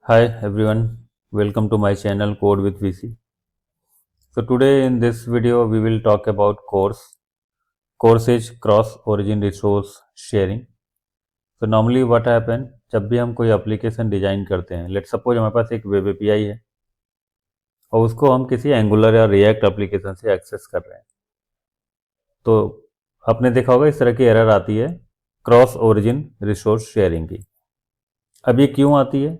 Hi everyone, welcome to my channel Code with VC. So today in this video we will talk about course is cross origin resource sharing. So normally what happen जब भी हम कोई application design करते हैं, let suppose हमारे पास एक web API है और उसको हम किसी एंगुलर या रिएक्ट एप्लीकेशन से एक्सेस कर रहे हैं, तो आपने देखा होगा इस तरह की एरर आती है क्रॉस ओरिजिन रिसोर्स शेयरिंग की। अब ये क्यों आती है,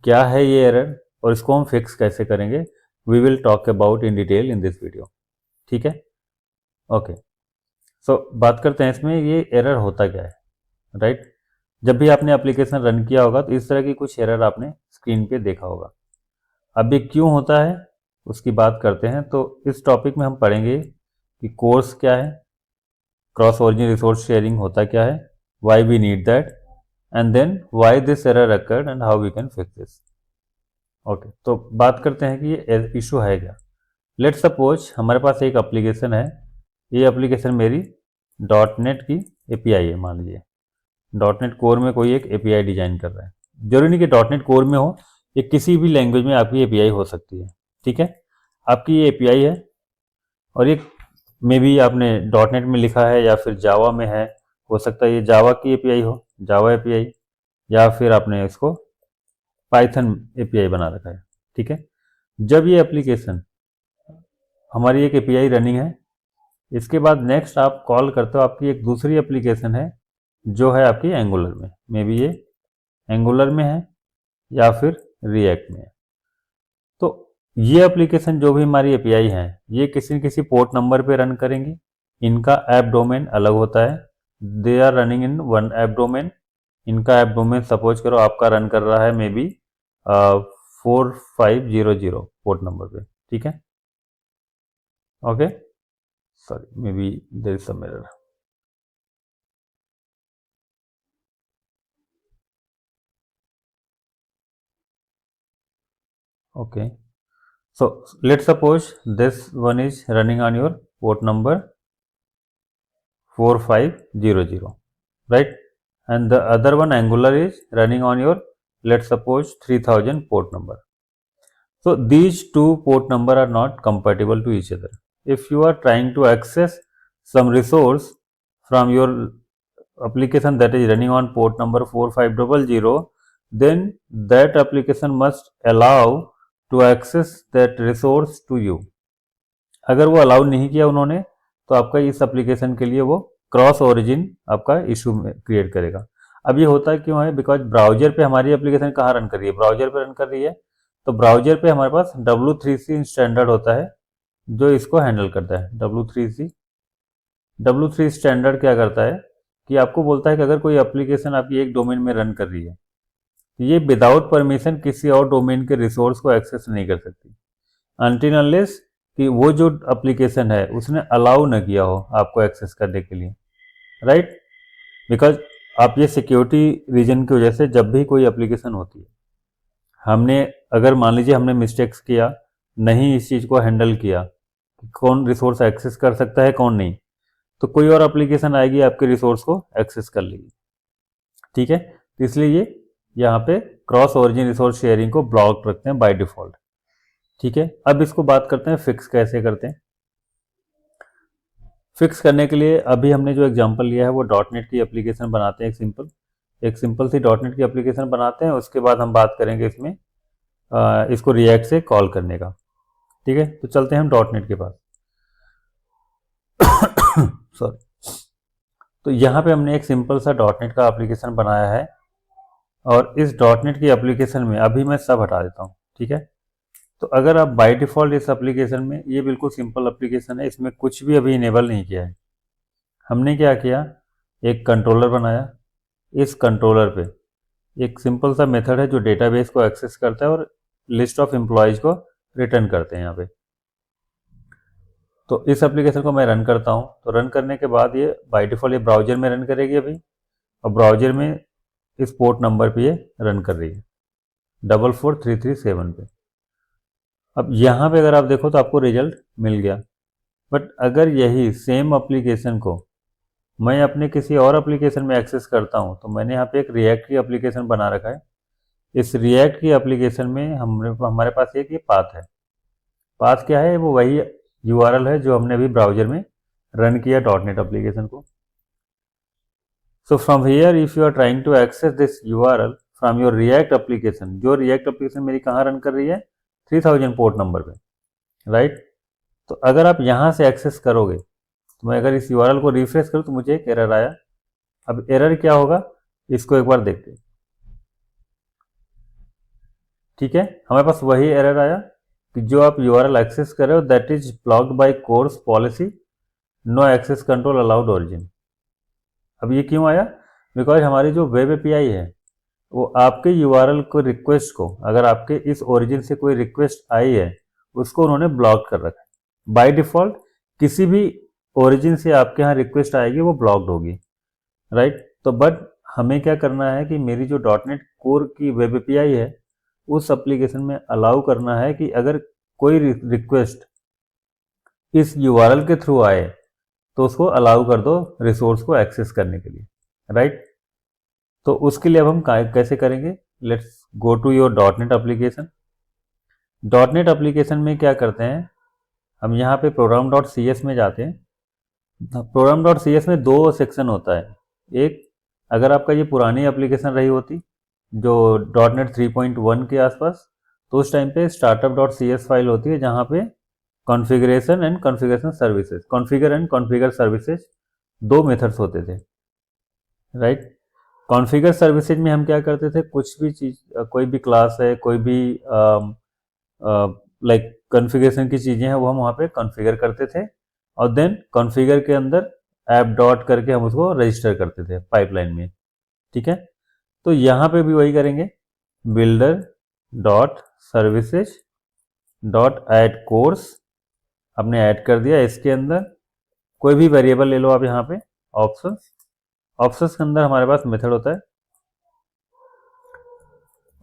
क्या है ये एरर और इसको हम फिक्स कैसे करेंगे, we will talk about in detail in this video. ठीक है, ओके। सो बात करते हैं इसमें ये एरर होता क्या है, राइट। जब भी आपने एप्लीकेशन रन किया होगा तो इस तरह की कुछ एरर आपने स्क्रीन पे देखा होगा। अब ये क्यों होता है उसकी बात करते हैं। तो इस टॉपिक में हम पढ़ेंगे कि कोर्स क्या है, क्रॉस ओरिजिन रिसोर्स शेयरिंग होता क्या है, why we need that, and then why this error occurred and how we can fix this. Okay, तो बात करते हैं कि ये इशू है क्या। लेट सपोज हमारे पास एक एप्लीकेशन है, ये एप्लीकेशन मेरी डॉट नेट की एपीआई है। मान लीजिए डॉट नेट कोर में कोई एक एपीआई डिजाइन कर रहा है, जरूरी नहीं कि डॉट नेट कोर में हो, ये किसी भी लैंग्वेज में आपकी एपीआई हो सकती है। ठीक है, आपकी ये एपीआई है और ये मे बी आपने डॉट नेट में लिखा है या फिर जावा में है, हो सकता है ये जावा की एपीआई हो, जावा एपीआई, या फिर आपने इसको पाइथन एपीआई बना रखा है। ठीक है, जब ये एप्लीकेशन हमारी एक एपीआई रनिंग है, इसके बाद नेक्स्ट आप कॉल करते हो, आपकी एक दूसरी एप्लीकेशन है जो है आपकी एंगुलर में, मे बी ये एंगुलर में है या फिर रिएक्ट में है। तो ये एप्लीकेशन जो भी हमारी एपीआई है ये किसी न किसी पोर्ट नंबर पे रन करेंगी। इनका ऐप डोमेन अलग होता है, they are running in one app domain. इनका ऐप डोमेन सपोज करो आपका रन कर रहा है मे बी 4500 पोर्ट नंबर पे। ठीक है, okay, sorry maybe there is some error. Okay, so let's suppose this one is running on your port number 4500, right, and the other one Angular is running on your, let's suppose, 3000 port number. So these two port number are not compatible to each other. If you are trying to access some resource from your application that is running on port number 4500, then that application must allow to access that resource to you. अगर वो allow नहीं किया उन्होंने तो आपका इस application के लिए वो क्रॉस ओरिजिन आपका इशू क्रिएट करेगा। अब ये होता क्यों है, बिकॉज ब्राउजर पे हमारी एप्लीकेशन कहाँ रन कर रही है, ब्राउजर पे रन कर रही है। तो ब्राउजर पे हमारे पास W3C स्टैंडर्ड होता है जो इसको हैंडल करता है। W3 स्टैंडर्ड क्या करता है कि आपको बोलता है कि अगर कोई एप्लीकेशन आपकी एक डोमेन में रन कर रही है तो ये विदाउट परमिशन किसी और डोमेन के रिसोर्स को एक्सेस नहीं कर सकती, अनटिल अनलेस कि वो जो एप्लीकेशन है उसने अलाउ न किया हो आपको एक्सेस करने के लिए, राइट। बिकॉज आप ये सिक्योरिटी रीजन की वजह से जब भी कोई एप्लीकेशन होती है, हमने अगर मान लीजिए हमने मिस्टेक्स किया, नहीं इस चीज़ को हैंडल किया कि कौन रिसोर्स एक्सेस कर सकता है कौन नहीं, तो कोई और एप्लीकेशन आएगी आपके रिसोर्स को एक्सेस कर लेगी। ठीक है, तो इसलिए ये यहाँ पे क्रॉस ओरिजिन रिसोर्स शेयरिंग को ब्लॉक रखते हैं बाय डिफॉल्ट। ठीक है, अब इसको बात करते हैं फिक्स कैसे करते हैं। फिक्स करने के लिए अभी हमने जो एग्जांपल लिया है वो डॉट नेट की एप्लीकेशन बनाते हैं, एक सिंपल सी डॉट नेट की एप्लीकेशन बनाते हैं। उसके बाद हम बात करेंगे इसमें इसको रिएक्ट से कॉल करने का। ठीक है, तो चलते हैं हम डॉट नेट के पास। सॉरी, तो यहाँ पे हमने एक सिंपल सा डॉट नेट का एप्लीकेशन बनाया है और इस डॉट नेट की एप्लीकेशन में अभी मैं सब हटा देता हूँ। ठीक है, तो अगर आप बाय डिफ़ॉल्ट इस एप्लीकेशन में, ये बिल्कुल सिंपल एप्लीकेशन है, इसमें कुछ भी अभी इनेबल नहीं किया है। हमने क्या किया, एक कंट्रोलर बनाया। इस कंट्रोलर पे एक सिंपल सा मेथड है जो डेटाबेस को एक्सेस करता है और लिस्ट ऑफ एम्प्लॉयज को रिटर्न करते हैं यहाँ पे। तो इस एप्लीकेशन को मैं रन करता हूँ, तो रन करने के बाद ये बाय डिफ़ॉल्ट ये ब्राउजर में रन करेगी अभी, और ब्राउजर में इस पोर्ट नंबर पे ये रन कर रही है 44337 पे। अब यहाँ पे अगर आप देखो तो आपको रिजल्ट मिल गया, बट अगर यही सेम एप्लीकेशन को मैं अपने किसी और एप्लीकेशन में एक्सेस करता हूँ, तो मैंने यहाँ पे एक रिएक्ट की एप्लीकेशन बना रखा है। इस रिएक्ट की एप्लीकेशन में हमारे पास एक ये पाथ है। पाथ क्या है? वो वही यूआरएल है जो हमने अभी ब्राउजर में रन किया .NET एप्लीकेशन को। So from here if you are trying to access this URL from your React application, जो React application मेरी कहाँ रन कर रही है? 3000 पोर्ट नंबर पे, राइट? तो अगर आप यहाँ से एक्सेस करोगे, तो मैं अगर इस URL को रिफ्रेश करूँ तो मुझे एक एरर आया। अब एरर क्या होगा इसको एक बार देखते हैं। ठीक है, हमारे पास वही एरर आया कि जो आप URL एक्सेस कर रहे हो that is blocked by CORS policy, no access control allowed origin. अब ये क्यों आया? बिकॉज हमारी जो वेब एपीआई है वो आपके यूआरएल को रिक्वेस्ट को, अगर आपके इस ओरिजिन से कोई रिक्वेस्ट आई है उसको उन्होंने ब्लॉक कर रखा है। बाय डिफॉल्ट किसी भी ओरिजिन से आपके यहाँ रिक्वेस्ट आएगी वो ब्लॉक्ड होगी, राइट? तो बट हमें क्या करना है कि मेरी जो .NET कोर की वेब एपीआई है उस एप्लीकेशन में अलाउ करना है कि अगर कोई रिक्वेस्ट इस यूआरएल के थ्रू आए तो उसको अलाउ कर दो रिसोर्स को एक्सेस करने के लिए, राइट? तो उसके लिए अब हम कैसे करेंगे? Let's go to your .NET application. .NEट एप्लीकेशन में क्या करते हैं, हम यहाँ पे program.cs में जाते हैं। program.cs में दो सेक्शन होता है। एक, अगर आपका ये पुरानी एप्लीकेशन रही होती जो .NET 3.1 के आसपास, तो उस टाइम पे startup.cs फाइल होती है जहाँ पे configuration and configuration services, configure and configure services दो मेथड्स होते थे, राइट? कॉन्फ़िगर सर्विसेज में हम क्या करते थे, कुछ भी चीज़, कोई भी क्लास है, कोई भी लाइक कॉन्फ़िगरेशन की चीज़ें हैं वो हम वहाँ पे कॉन्फ़िगर करते थे और देन कॉन्फ़िगर के अंदर ऐप डॉट करके हम उसको रजिस्टर करते थे पाइपलाइन में, ठीक है? तो यहाँ पे भी वही करेंगे, builder dot services dot add course आपने ऐड कर दिया। इसके अंदर कोई भी वेरिएबल ले लो आप, यहाँ पे ऑप्शंस के अंदर हमारे पास मेथड होता है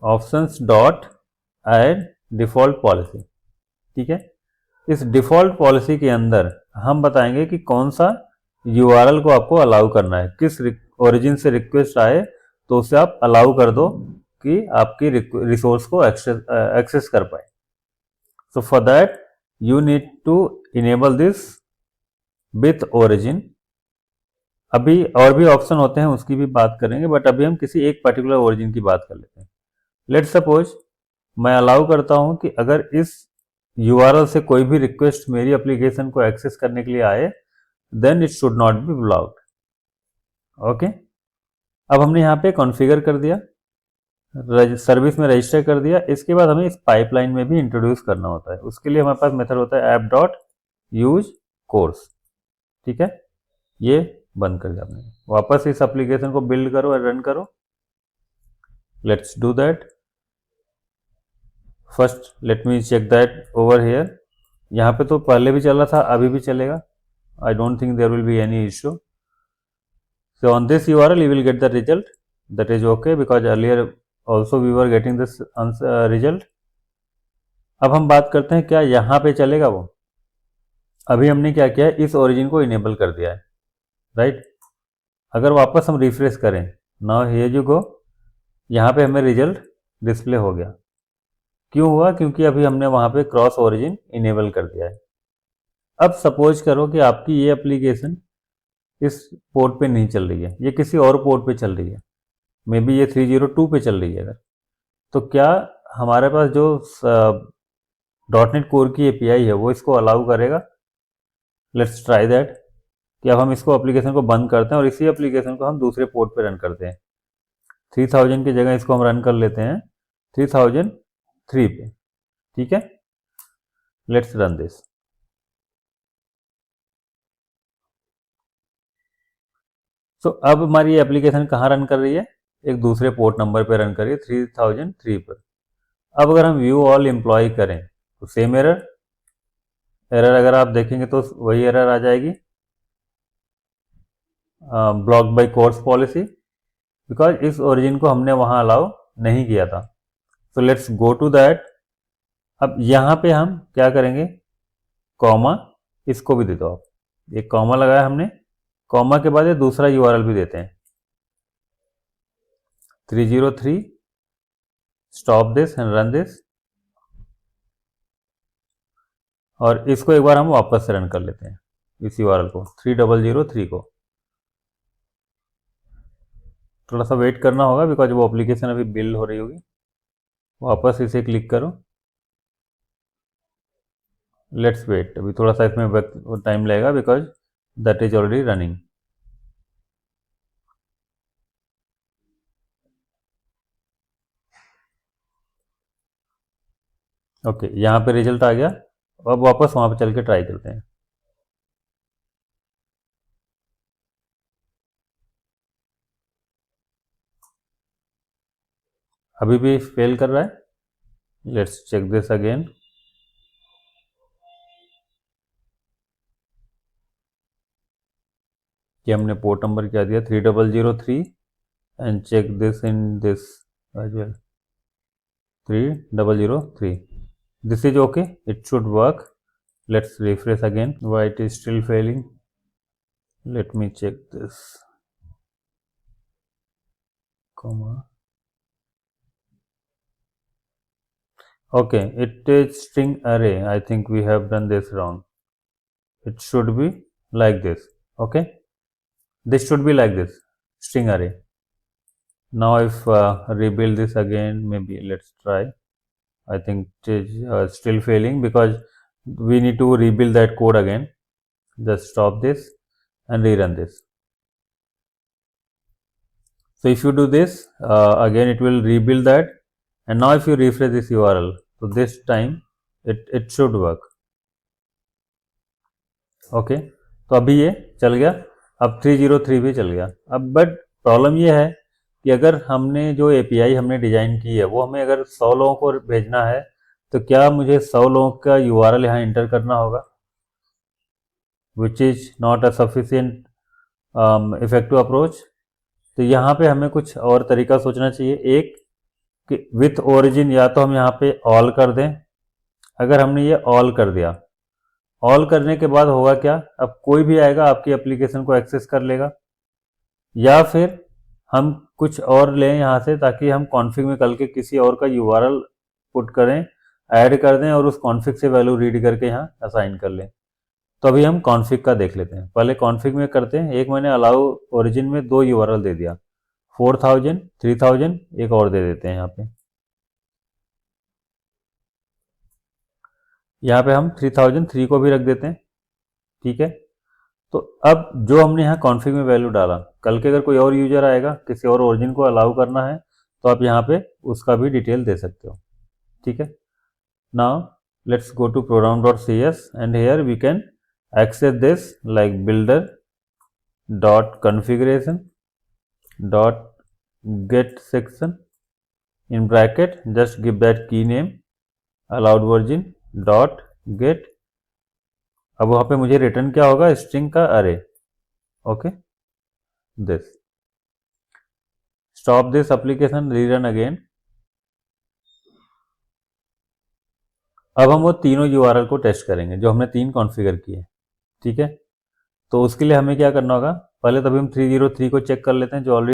options dot add default policy, ठीक है? इस डिफॉल्ट पॉलिसी के अंदर हम बताएंगे कि कौन सा यूआरएल को आपको अलाउ करना है, किस ओरिजिन से रिक्वेस्ट आए तो उसे आप अलाउ कर दो कि आपकी रिसोर्स को एक्सेस कर पाए। So for that you need to enable this with origin. अभी और भी ऑप्शन होते हैं उसकी भी बात करेंगे, बट अभी हम किसी एक पर्टिकुलर ओरिजिन की बात कर लेते हैं। लेट्स सपोज मैं अलाउ करता हूं कि अगर इस यूआरएल से कोई भी रिक्वेस्ट मेरी एप्लीकेशन को एक्सेस करने के लिए आए then it should not be blocked. Okay, अब हमने यहाँ पे कॉन्फ़िगर कर दिया, सर्विस में रजिस्टर कर दिया। इसके बाद हमें इस पाइपलाइन में भी इंट्रोड्यूस करना होता है। उसके लिए हमारे पास मेथड होता है ऐप डॉट यूज कोर्स, ठीक है? ये बंद कर दिया आपने। वापस इस एप्लीकेशन को बिल्ड करो और रन करो। Let's do that. First let me check that over here. यहाँ पे तो पहले भी चल रहा था, अभी भी चलेगा। I don't think there will be any issue. So on this URL you will get the result, that is okay because earlier also we were getting this result। अब हम बात करते हैं क्या यहाँ पे चलेगा वो। अभी हमने क्या किया है, इस ओरिजिन को इनेबल कर दिया है, राइट? अगर वापस हम रिफ्रेश करें, नाउ हियर यू गो, यहाँ पे हमें रिजल्ट डिस्प्ले हो गया। क्यों हुआ? क्योंकि अभी हमने वहाँ पे क्रॉस ओरिजिन इनेबल कर दिया है। अब सपोज करो कि आपकी ये एप्लीकेशन इस पोर्ट पे नहीं चल रही है, ये किसी और पोर्ट पे चल रही है, मे बी ये 302 पे चल रही है अगर, तो क्या हमारे पास जो .NET कोर की एपीआई है वो इसको अलाउ करेगा? Let's try that. कि अब हम इसको एप्लीकेशन को बंद करते हैं और इसी एप्लीकेशन को हम दूसरे पोर्ट पे रन करते हैं। 3000 की जगह इसको हम रन कर लेते हैं 3003 पे, ठीक है? Let's run this. सो अब हमारी ये एप्लीकेशन कहाँ रन कर रही है? एक दूसरे पोर्ट नंबर पे रन कर रही है 3003 पर। अब अगर हम व्यू ऑल एम्प्लॉय करें तो सेम एरर अगर आप देखेंगे तो वही एरर आ जाएगी, block by CORS policy, because इस ओरिजिन को हमने वहां अलाउ नहीं किया था। So let's go to that. अब यहाँ पे हम क्या करेंगे, कॉमा इसको भी दे दो आप, एक कॉमा लगाया हमने, कॉमा के बाद ये दूसरा यूआरएल भी देते हैं 303 stop this and run this, और इसको एक बार हम वापस से रन कर लेते हैं, इस यूआरएल को 3003 को। थोड़ा सा वेट करना होगा बिकॉज वो एप्लीकेशन अभी बिल्ड हो रही होगी। वापस इसे क्लिक करो, लेट्स वेट, अभी थोड़ा सा इसमें टाइम लगेगा because that is already running. Okay, यहाँ पे रिजल्ट आ गया। अब वापस वहाँ पे चल के ट्राई करते हैं। अभी भी फेल कर रहा है, लेट्स चेक दिस अगेन। कि हमने पोर्ट नंबर क्या दिया 3003 and check this in this as well 3003। This is okay, it should work. Let's refresh again. Why it is still failing? Let me check this, comma. Okay, it is string array. I think we have done this wrong. It should be like this. Okay, this should be like this, string array. Now if rebuild this again, maybe let's try. I think it is still failing because we need to rebuild that code again. Just stop this and rerun this. So if you do this again, it will rebuild that. And now if you refresh this URL, so this time it should work. Okay, तो अभी ये चल गया, अब 303 भी चल गया। अब बट प्रॉब्लम ये है कि अगर हमने जो एपीआई हमने डिज़ाइन की है वो हमें अगर 100 लोगों को भेजना है तो क्या मुझे 100 लोगों का यूआरएल यहाँ इंटर करना होगा, which is not a sufficient effective approach. तो यहाँ पे हमें कुछ और तरीका सोचना चाहिए। एक कि विथ ओरिजिन या तो हम यहाँ पे ऑल कर दें। अगर हमने ये ऑल कर दिया, ऑल करने के बाद होगा क्या, अब कोई भी आएगा आपकी एप्लीकेशन को एक्सेस कर लेगा। या फिर हम कुछ और लें यहाँ से ताकि हम कॉन्फ़िग में कल के किसी और का यूआरएल पुट करें, ऐड कर दें और उस कॉन्फ़िग से वैल्यू रीड करके यहाँ असाइन कर लें। तो अभी हम कॉन्फ़िग का देख लेते हैं। पहले कॉन्फ़िग में करते हैं। एक मैंने अलाउ ओरिजिन में 2 यूआरएल दे दिया, 4000 3000, एक और दे देते हैं यहाँ पे। यहाँ पे हम 3003 को भी रख देते हैं, ठीक है। तो अब जो हमने यहाँ कॉन्फ़िग में वैल्यू डाला, कल के अगर कोई और यूजर आएगा, किसी और ओरिजिन को अलाउ करना है तो आप यहाँ पे उसका भी डिटेल दे सकते हो, ठीक है। Now let's go to program.cs and here we can access this like builder dot configuration dot get section in bracket, just give that key name allowed version dot get। अब वहाँ पे मुझे रिटर्न क्या होगा, स्ट्रिंग का अरे। Okay, this stop this application, rerun again. अब हम वो तीनों यूआरएल को टेस्ट करेंगे जो हमने 3 कॉन्फ़िगर किए, ठीक है। तो उसके लिए हमें क्या करना होगा, पहले तभी हम 303 को चेक कर लेते हैं जो ऑलरेडी